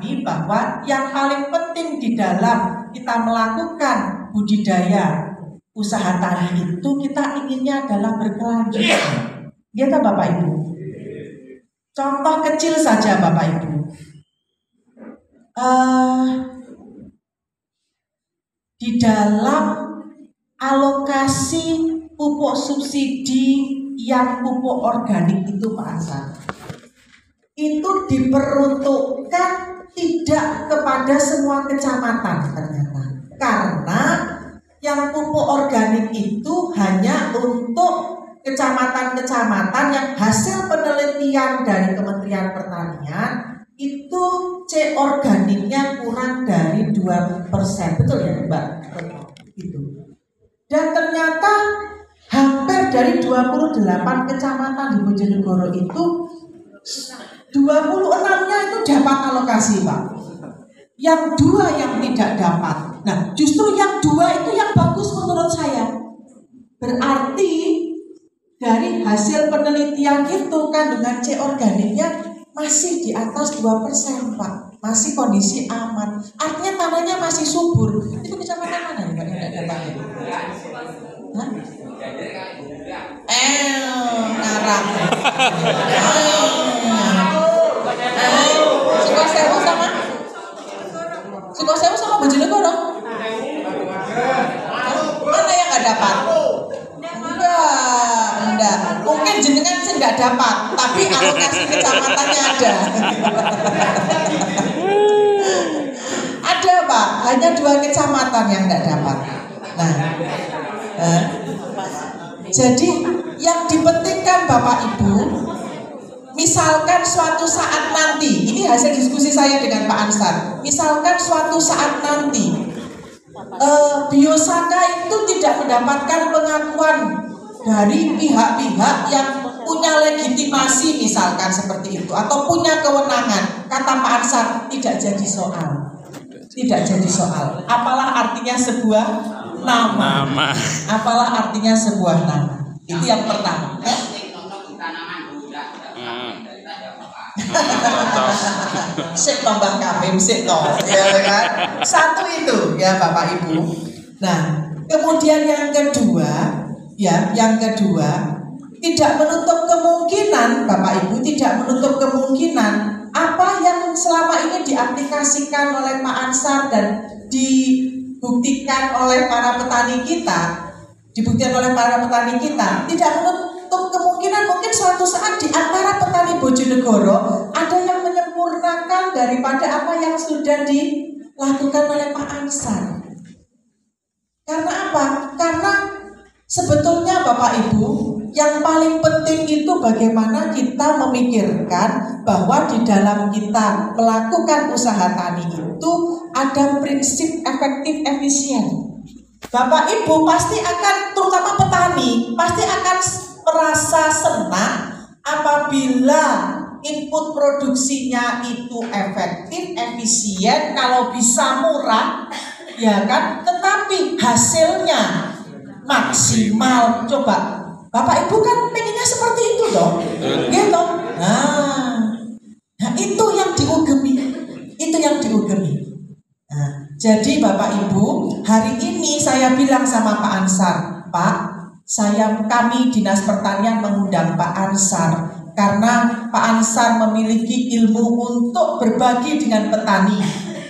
memahami bahwa yang paling penting di dalam kita melakukan budidaya usaha tani itu kita inginnya adalah berkelanjutan. Gitu Bapak Ibu. Contoh kecil saja Bapak Ibu. Di dalam alokasi pupuk subsidi yang pupuk organik itu Pak Ansar, itu diperuntukkan tidak kepada semua kecamatan ternyata, karena yang pupuk organik itu hanya untuk kecamatan-kecamatan yang hasil penelitian dari Kementerian Pertanian itu C organiknya kurang dari 2%, betul ya Mbak? Itu. Dan ternyata hampir dari 28 kecamatan di Bojonegoro itu 26-nya itu dapat alokasi Pak. Yang 2 yang tidak dapat. Nah justru yang 2 itu yang bagus menurut saya. Berarti dari hasil penelitian itu kandungan C organiknya masih di atas 2% Pak. Masih kondisi aman. Artinya tanahnya masih subur. Itu kecamatan mana ya Pak yang tidak dapat? Hah? Ngarang. Sukosewu sama? Sukosewu sama Bojonegoro? Mana yang nggak dapat? Enggak. Mungkin jenengan sih nggak dapat, tapi alokasi kecamatannya ada. Ada Pak, hanya 2 kecamatan yang nggak dapat. Nah, jadi yang dipentingkan Bapak Ibu, misalkan suatu saat nanti, ini hasil diskusi saya dengan Pak Ansar, misalkan suatu saat nanti Biosaka itu tidak mendapatkan pengakuan dari pihak-pihak yang punya legitimasi misalkan seperti itu, atau punya kewenangan, kata Pak Ansar, tidak jadi soal. Tidak jadi soal. Apalah artinya sebuah nama. Apalah artinya sebuah nama. Itu yang pertama. Sik tambah kabeh sik to, ya kan? Satu itu ya Bapak Ibu. Nah, kemudian yang kedua, tidak menutup kemungkinan Bapak Ibu, tidak menutup kemungkinan apa yang selama ini diaplikasikan oleh Pak Ansar dan dibuktikan oleh para petani kita, tidak menutup kemungkinan mungkin suatu saat di antara petani Bojonegoro ada yang menyempurnakan daripada apa yang sudah dilakukan oleh Pak Ansar. Karena apa? Karena sebetulnya Bapak Ibu, yang paling penting itu bagaimana kita memikirkan bahwa di dalam kita melakukan usaha tani itu ada prinsip efektif efisien. Bapak Ibu pasti akan, terutama petani, pasti akan merasa senang apabila input produksinya itu efektif, efisien, kalau bisa murah, ya kan? Tetapi hasilnya maksimal. Coba Bapak Ibu kan pengennya seperti itu dong, gitu. Nah itu yang diugemi, Nah, jadi Bapak Ibu, hari ini saya bilang sama Pak Ansar, Pak, kami Dinas Pertanian mengundang Pak Ansar karena Pak Ansar memiliki ilmu untuk berbagi dengan petani.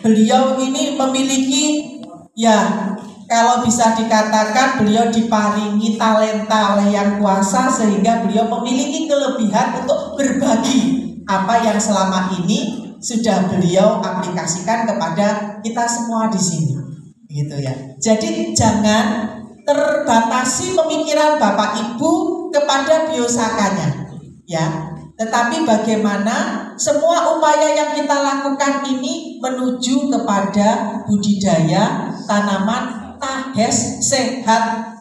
Beliau ini memiliki, ya, kalau bisa dikatakan beliau diparingi talenta oleh Yang Kuasa sehingga beliau memiliki kelebihan untuk berbagi apa yang selama ini sudah beliau aplikasikan kepada kita semua di sini, gitu ya. Jadi jangan terbatasi pemikiran Bapak Ibu kepada biosakanya, ya. Tetapi bagaimana semua upaya yang kita lakukan ini menuju kepada budidaya tanaman tahes sehat,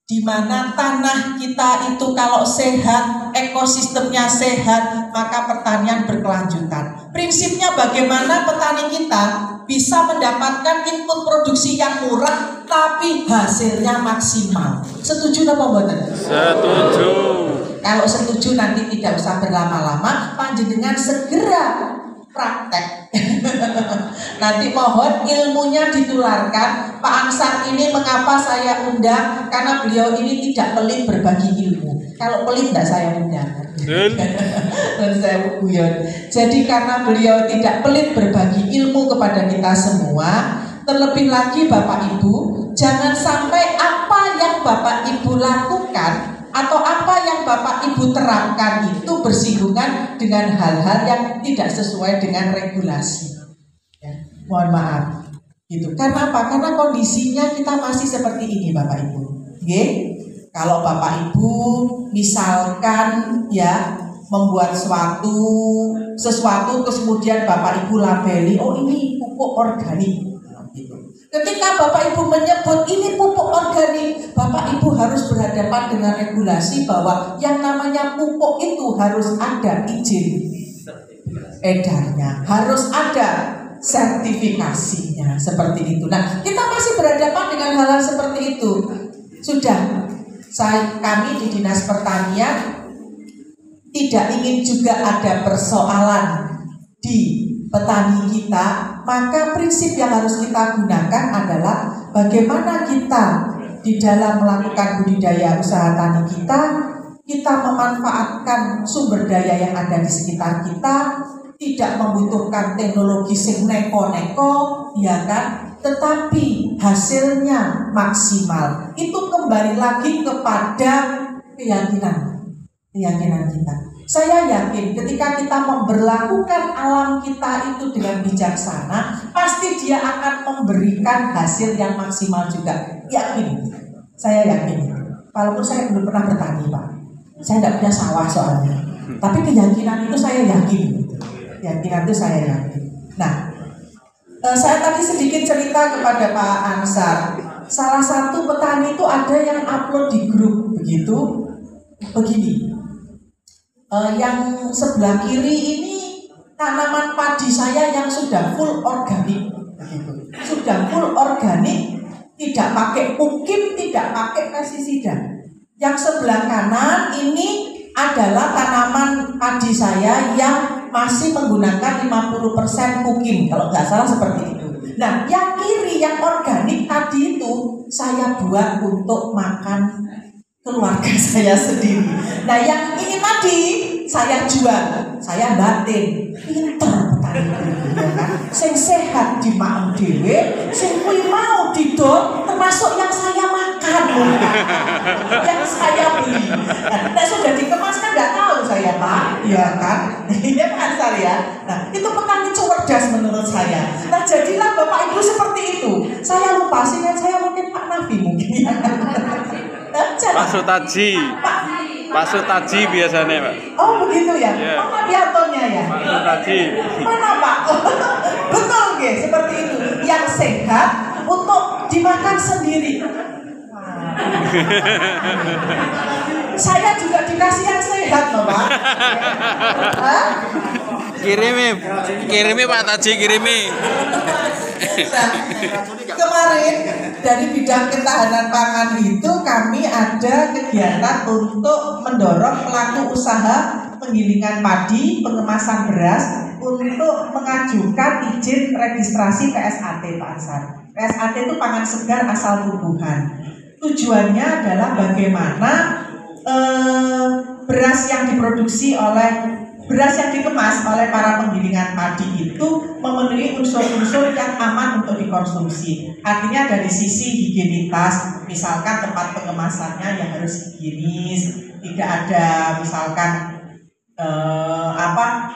di mana tanah kita itu kalau sehat, ekosistemnya sehat, maka pertanian berkelanjutan. Prinsipnya bagaimana petani kita bisa mendapatkan input produksi yang murah tapi hasilnya maksimal. Setuju apa mboten? Setuju. Kalau setuju nanti tidak usah berlama-lama, panjenengan segera praktek Nanti mohon ilmunya ditularkan. Pak Ansar ini mengapa saya undang? Karena beliau ini tidak pelit berbagi ilmu. Kalau pelit tidak saya undang. Dan saya guyon. Jadi karena beliau tidak pelit berbagi ilmu kepada kita semua, terlebih lagi Bapak Ibu, jangan sampai apa yang Bapak Ibu lakukan atau apa yang Bapak Ibu terapkan itu bersinggungan dengan hal-hal yang tidak sesuai dengan regulasi. Ya, mohon maaf. Gitu. Karena apa? Karena kondisinya kita masih seperti ini Bapak Ibu. Oke? Kalau Bapak Ibu misalkan ya membuat sesuatu terus kemudian Bapak Ibu labeli, oh ini pupuk organik. Gitu. Ketika Bapak Ibu menyebut ini pupuk organik, Bapak Ibu harus berhadapan dengan regulasi bahwa yang namanya pupuk itu harus ada izin edarnya, harus ada sertifikasinya, seperti itu. Nah, kita masih berhadapan dengan hal-hal seperti itu. Sudah, kami di Dinas Pertanian tidak ingin juga ada persoalan di petani kita, maka prinsip yang harus kita gunakan adalah bagaimana kita di dalam melakukan budidaya usaha tani kita memanfaatkan sumber daya yang ada di sekitar kita, tidak membutuhkan teknologi sing neko-neko, ya kan? Tetapi hasilnya maksimal. Itu kembali lagi kepada keyakinan kita. Saya yakin ketika kita memberlakukan alam kita itu dengan bijaksana, pasti dia akan memberikan hasil yang maksimal juga. Yakin. Saya yakin. Walaupun saya belum pernah bertani, Pak. Saya tidak punya sawah soalnya. Tapi keyakinan itu saya yakin. Keyakinan itu saya yakin. Nah, saya tadi sedikit cerita kepada Pak Ansar. Salah satu petani itu ada yang upload di grup begitu, begini. Yang sebelah kiri ini tanaman padi saya yang sudah full organik, begitu. Sudah full organik, tidak pakai pupuk, tidak pakai pestisida. Yang sebelah kanan ini adalah tanaman padi saya yang masih menggunakan 50% pupuk, kalau nggak salah seperti itu. Nah, yang kiri, yang organik tadi itu saya buat untuk makan keluarga saya sendiri. Nah, yang ini tadi saya jual, saya batin. Pinter petani ya kan? Sing sehat di maem dhewe, sing kuwi mau didol termasuk yang saya makan. Yang saya beli. Nah, sudah dikemas kan nggak tahu saya, Pak, ya kan? Ini Pak Ansar ya. Nah, itu petani cerdas menurut saya. Nah, jadilah Bapak Ibu seperti itu. Saya lupa sih, saya mungkin Pak Nafi mungkin. Pak Sutaji. Pak Sutaji biasanya, Pak. Oh begitu ya? Yeah. Oh Biantonya ya? Pak Sutaji. Mana Pak? Betul guys, seperti itu. Yang sehat untuk dimakan sendiri. Saya juga dikasih yang sehat loh Pak. Kirimi Pak Taji, kirimi. Nah, kemarin dari bidang ketahanan pangan itu kami ada kegiatan untuk mendorong pelaku usaha penggilingan padi, pengemasan beras untuk mengajukan izin registrasi PSAT Pak Ansar. PSAT itu pangan segar asal tumbuhan. Tujuannya adalah bagaimana beras yang dikemas oleh para penggilingan padi itu memenuhi unsur-unsur yang aman untuk dikonsumsi. Artinya dari sisi higienitas, misalkan tempat pengemasannya yang harus higienis, tidak ada misalkan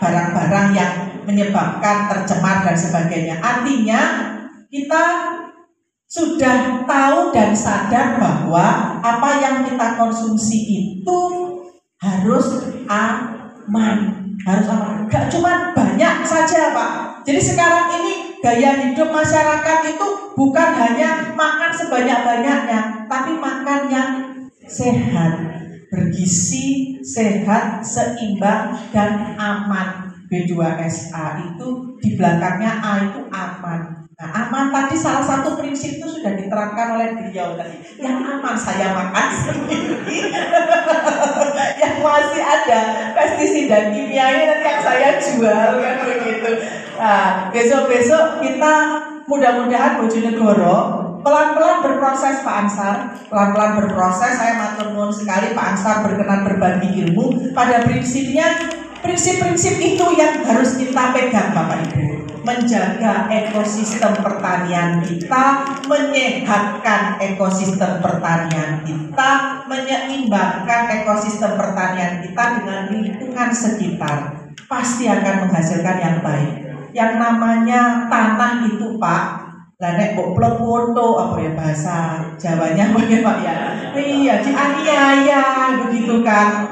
barang-barang yang menyebabkan tercemar dan sebagainya. Artinya kita sudah tahu dan sadar bahwa apa yang kita konsumsi itu harus aman. Gak cuma banyak saja Pak. Jadi sekarang ini gaya hidup masyarakat itu bukan hanya makan sebanyak-banyaknya, tapi makan yang sehat, bergizi, sehat, seimbang, dan aman. B2SA itu di belakangnya A itu aman. Nah, aman tadi salah satu prinsip itu sudah diterapkan oleh beliau tadi. Yang aman saya makan sendiri. Yang masih ada pestisida kimianya nanti yang saya jual kan begitu. Nah, besok-besok kita mudah-mudahan Bojonegoro pelan-pelan berproses Pak Ansar, pelan-pelan berproses. Saya matur nuwun sekali Pak Ansar berkenan berbagi ilmu. Pada prinsipnya, prinsip-prinsip itu yang harus kita pegang Bapak Ibu. Menjaga ekosistem pertanian kita, menyehatkan ekosistem pertanian kita, menyeimbangkan ekosistem pertanian kita dengan lingkungan sekitar. Pasti akan menghasilkan yang baik. Yang namanya tanah itu Pak, lah nek mbok plek foto apa ya bahasa Jawanya apa ya Pak ya? Iya, dianiaya begitu kan.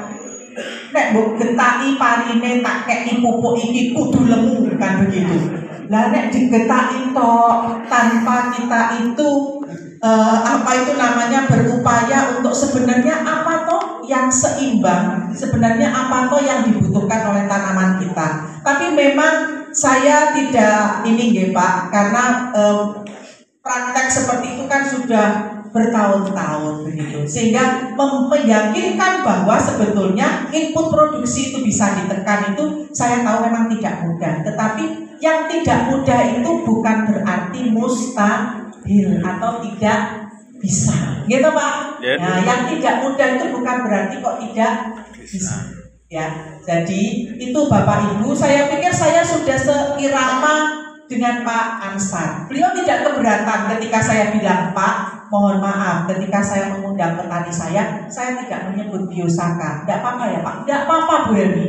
Nek mbok getaki parine tak keki pupuk iki kudu lemu kan begitu. Lah nek digetaki tok tanpa kita itu apa itu namanya berupaya untuk sebenarnya apa toh yang seimbang, sebenarnya apa toh yang dibutuhkan oleh tanaman kita. Tapi memang saya tidak ini nggih Pak, karena praktek seperti itu kan sudah bertahun-tahun begitu, sehingga meyakinkan bahwa sebetulnya input produksi itu bisa ditekan itu saya tahu memang tidak mudah, tetapi yang tidak mudah itu bukan berarti mustahil atau tidak bisa, gitu Pak. Nah, yang tidak mudah itu bukan berarti kok tidak bisa. Ya, jadi itu Bapak Ibu, saya pikir saya sudah seirama dengan Pak Ansar. Beliau tidak keberatan ketika saya bilang, Pak, mohon maaf ketika saya mengundang petani saya tidak menyebut biosaka. Tidak apa-apa ya Pak, tidak apa-apa Bu Helmi.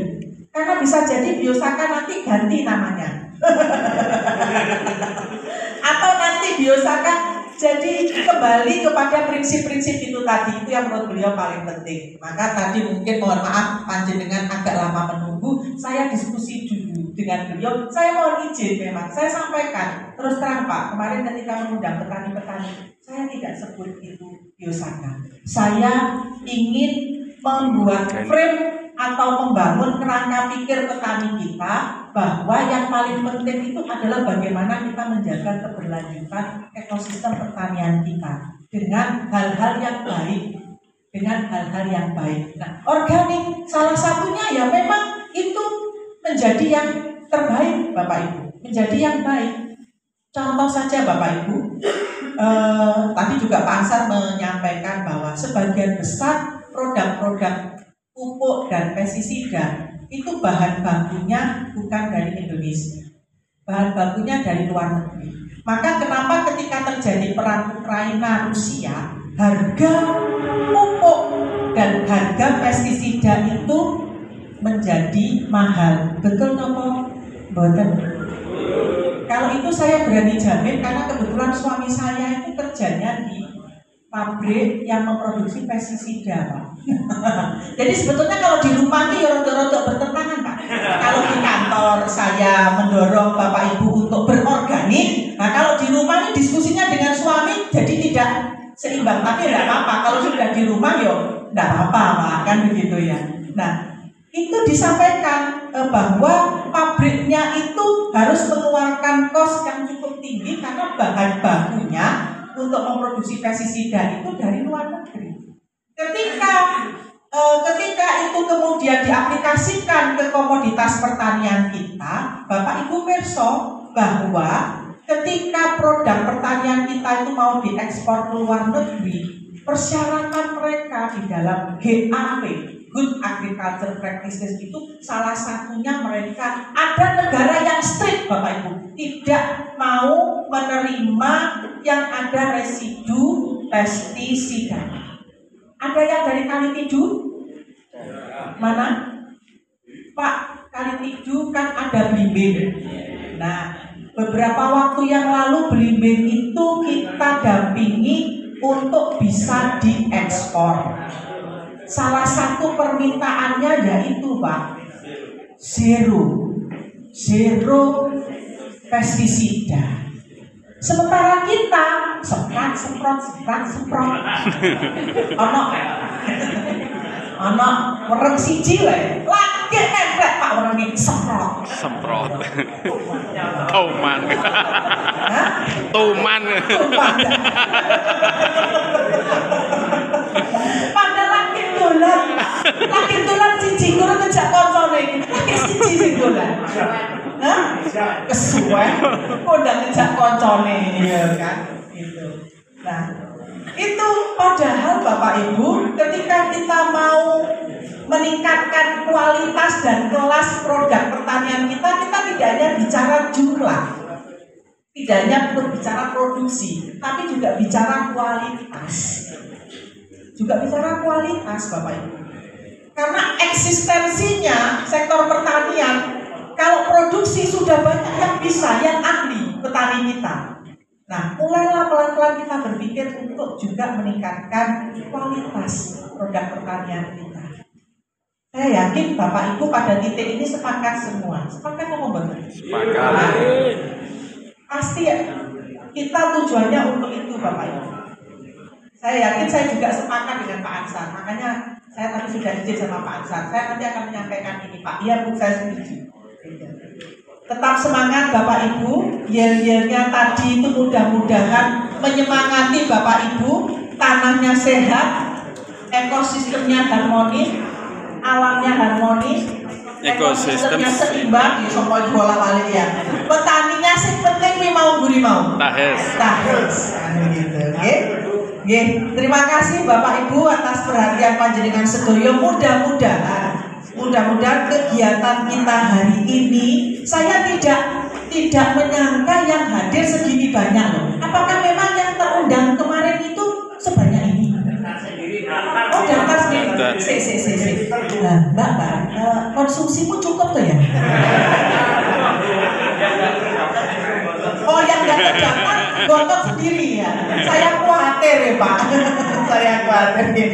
Karena bisa jadi biosaka nanti ganti namanya. Atau nanti biosaka jadi kembali kepada prinsip-prinsip itu tadi, itu yang menurut beliau paling penting. Maka tadi mungkin mohon maaf panjenengan agak lama menunggu, saya diskusi dulu dengan beliau. Saya mohon izin memang, saya sampaikan terus terang Pak, kemarin ketika mengundang petani-petani, saya tidak sebut itu biosaka. Saya ingin membuat frame atau membangun kerangka pikir petani kita bahwa yang paling penting itu adalah bagaimana kita menjaga keberlanjutan ekosistem pertanian kita dengan hal-hal yang baik, Nah, organik salah satunya ya memang itu menjadi yang terbaik Bapak Ibu, menjadi yang baik. Contoh saja Bapak Ibu, tadi juga Pak Ansar menyampaikan bahwa sebagian besar produk-produk pupuk dan pestisida itu bahan bakunya bukan dari Indonesia, bahan bakunya dari luar negeri. Maka kenapa ketika terjadi perang Ukraina Rusia, harga pupuk dan harga pestisida itu menjadi mahal. Betul nopo? Betul. Kalau itu saya berani jamin karena kebetulan suami saya itu kerjanya di pabrik yang memproduksi pestisida Pak. Jadi sebetulnya kalau di rumah ini rodok-rodok bertentangan Pak. Kalau di kantor saya mendorong Bapak Ibu untuk berorganik, nah kalau di rumah ini diskusinya dengan suami jadi tidak seimbang. Tapi tidak apa-apa, kalau sudah di rumah yo tidak apa-apa Pak, kan begitu ya. Nah itu disampaikan bahwa pabriknya itu harus mengeluarkan kos yang cukup tinggi karena bahan bakunya untuk memproduksi pestisida itu dari luar negeri. Ketika itu kemudian diaplikasikan ke komoditas pertanian kita, Bapak Ibu pirsa bahwa ketika produk pertanian kita itu mau diekspor ke luar negeri, persyaratan mereka di dalam GAP, Good Agriculture Practices itu salah satunya mereka ada negara yang strict Bapak Ibu, tidak mau menerima yang ada residu pestisida. Ada yang dari Kalitidu? Mana? Pak, Kalitidu kan ada belimbing. Nah, beberapa waktu yang lalu belimbing itu kita dampingi untuk bisa diekspor. Salah satu permintaannya yaitu Pak, zero pestisida. Sementara kita semprot. Ono wereng siji wae. Lagi nempel Pak wereng iki semprot. Tuman. Padahal lagi dolan siji kurang ngejak koncone. Lagi siji sing dolan. Hah? kesuwen, udah ngejak koncone ya kan, gitu. Nah, itu padahal Bapak Ibu, ketika kita mau meningkatkan kualitas dan kelas produk pertanian kita tidak hanya bicara jumlah, tidak hanya berbicara produksi, tapi juga bicara kualitas. Juga bicara kualitas Bapak Ibu. Karena eksistensinya sektor pertanian, kalau produksi sudah banyak yang bisa, yang ahli petani kita. Nah, mulailah pelan-pelan kita berpikir untuk juga meningkatkan kualitas produk pertanian kita. Saya yakin Bapak Ibu pada titik ini sepakat semua. Sepakat ngomong banget? Sepakat. Pasti ya, kita tujuannya untuk itu Bapak Ibu. Saya yakin saya juga sepakat dengan Pak Ansar. Makanya saya tadi sudah izin sama Pak Ansar. Saya nanti akan menyampaikan ini Pak. Iya Bu, saya setuju. Tetap semangat Bapak Ibu. Yel-yelnya tadi itu mudah-mudahan menyemangati Bapak Ibu. Tanahnya sehat, ekosistemnya harmonis, alamnya harmonis, ekosistemnya seimbang. Ya sopo bola balik ya. Petaninya sing penting mau guri mau. Tahes. Gitu. Terima kasih Bapak Ibu atas perhatian panjenengan sedoyo. Mudah-mudahan kegiatan kita hari ini, saya tidak menyangka yang hadir segini banyak loh. Apakah memang yang terundang kemarin itu sebanyak ini? Oh, daftar sendiri. Mbak, konsumsimu cukup tuh ya? Oh, yang nggak terdaftar gontok sendiri ya. Saya khawatir ya Pak. Saya khawatir.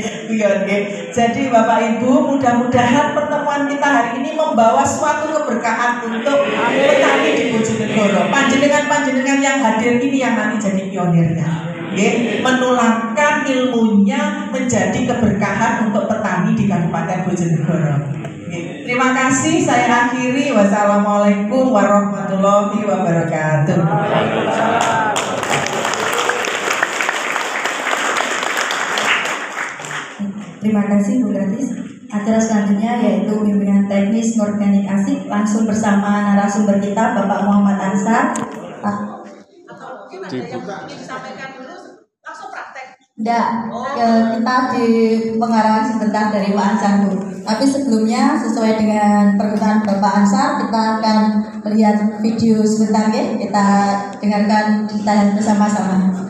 Jadi Bapak Ibu, mudah-mudahan pertemuan kita hari ini membawa suatu keberkahan untuk petani di Bojonegoro. Panjenengan yang hadir ini yang nanti jadi pionirnya. Menularkan ilmunya menjadi keberkahan untuk petani di Kabupaten Bojonegoro. Terima kasih, saya akhiri. Wassalamualaikum warahmatullahi wabarakatuh. Terima kasih Bu Gratis. Acara selanjutnya yaitu bimbingan teknis organik asik langsung bersama narasumber kita Bapak Muhammad Ansar. Enggak, kita di pengarahan sebentar dari Pak Ansar Bu. Tapi sebelumnya sesuai dengan permintaan Bapak Ansar, kita akan melihat video sebentar ya. Kita dengarkan kita bersama-sama.